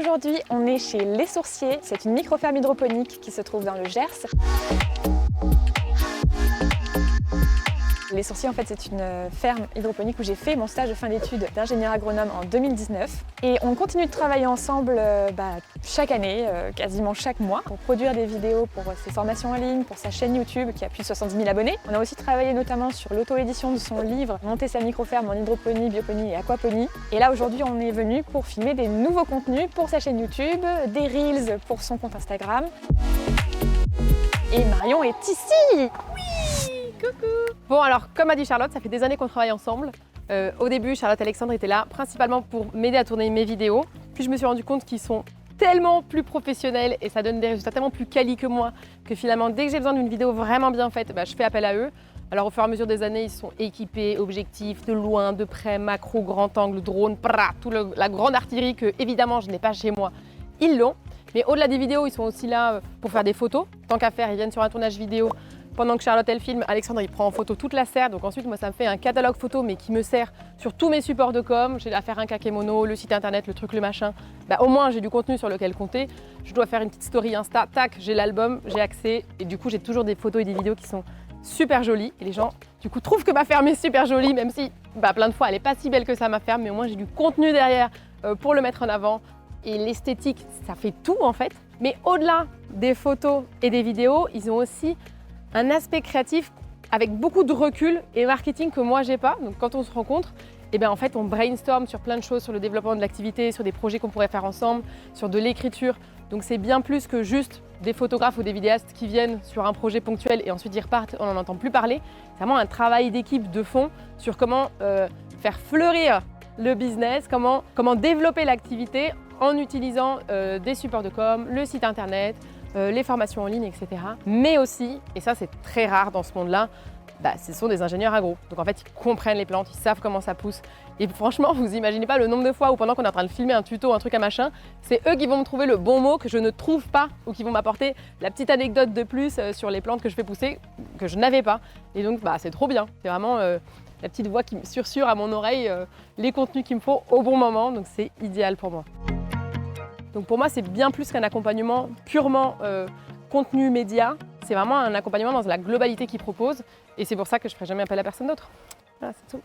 Aujourd'hui, on est chez Les Sourciers. C'est une micro-ferme hydroponique qui se trouve dans le Gers. Les Sourciers, en fait, c'est une ferme hydroponique où j'ai fait mon stage de fin d'études d'ingénieur agronome en 2019. Et on continue de travailler ensemble chaque année, quasiment chaque mois, pour produire des vidéos pour ses formations en ligne, pour sa chaîne YouTube qui a plus de 70 000 abonnés. On a aussi travaillé notamment sur l'auto-édition de son livre « Monter sa micro-ferme en hydroponie, bioponie et aquaponie ». Et là, aujourd'hui, on est venu pour filmer des nouveaux contenus pour sa chaîne YouTube, des Reels pour son compte Instagram. Et Marion est ici! Coucou! Bon alors, comme a dit Charlotte, ça fait des années qu'on travaille ensemble. Au début, Charlotte et Alexandre étaient là principalement pour m'aider à tourner mes vidéos. Puis je me suis rendu compte qu'ils sont tellement plus professionnels et ça donne des résultats tellement plus quali que moi que finalement, dès que j'ai besoin d'une vidéo vraiment bien faite, je fais appel à eux. Alors au fur et à mesure des années, ils sont équipés, objectifs, de loin, de près, macro, grand angle, drone, la grande artillerie que évidemment je n'ai pas chez moi, ils l'ont. Mais au-delà des vidéos, ils sont aussi là pour faire des photos. Tant qu'à faire, ils viennent sur un tournage vidéo. Pendant que Charlotte elle filme, Alexandre il prend en photo toute la serre. Donc ensuite moi ça me fait un catalogue photo mais qui me sert sur tous mes supports de com. J'ai à faire un kakémono, le site internet, le truc, le machin. Au moins j'ai du contenu sur lequel compter. Je dois faire une petite story Insta, tac, j'ai l'album, j'ai accès. Et du coup j'ai toujours des photos et des vidéos qui sont super jolies. Et les gens du coup trouvent que ma ferme est super jolie, même si plein de fois elle n'est pas si belle que ça ma ferme. Mais au moins j'ai du contenu derrière pour le mettre en avant. Et l'esthétique, ça fait tout en fait. Mais au-delà des photos et des vidéos, ils ont aussi un aspect créatif avec beaucoup de recul et marketing que moi j'ai pas. Donc quand on se rencontre, en fait on brainstorm sur plein de choses, sur le développement de l'activité, sur des projets qu'on pourrait faire ensemble, sur de l'écriture. Donc c'est bien plus que juste des photographes ou des vidéastes qui viennent sur un projet ponctuel et ensuite ils repartent, on n'en entend plus parler. C'est vraiment un travail d'équipe de fond sur comment faire fleurir le business, comment développer l'activité en utilisant des supports de com, le site internet, les formations en ligne, etc. Mais aussi, et ça c'est très rare dans ce monde-là, ce sont des ingénieurs agro. Donc en fait, ils comprennent les plantes, ils savent comment ça pousse. Et franchement, vous imaginez pas le nombre de fois où pendant qu'on est en train de filmer un tuto, un truc à machin, c'est eux qui vont me trouver le bon mot que je ne trouve pas ou qui vont m'apporter la petite anecdote de plus sur les plantes que je fais pousser que je n'avais pas. Et donc c'est trop bien. C'est vraiment la petite voix qui me susurre à mon oreille les contenus qu'il me faut au bon moment. Donc c'est idéal pour moi. Donc pour moi, c'est bien plus qu'un accompagnement purement contenu média. C'est vraiment un accompagnement dans la globalité qu'ils proposent. Et c'est pour ça que je ne ferai jamais appel à personne d'autre. Voilà, c'est tout.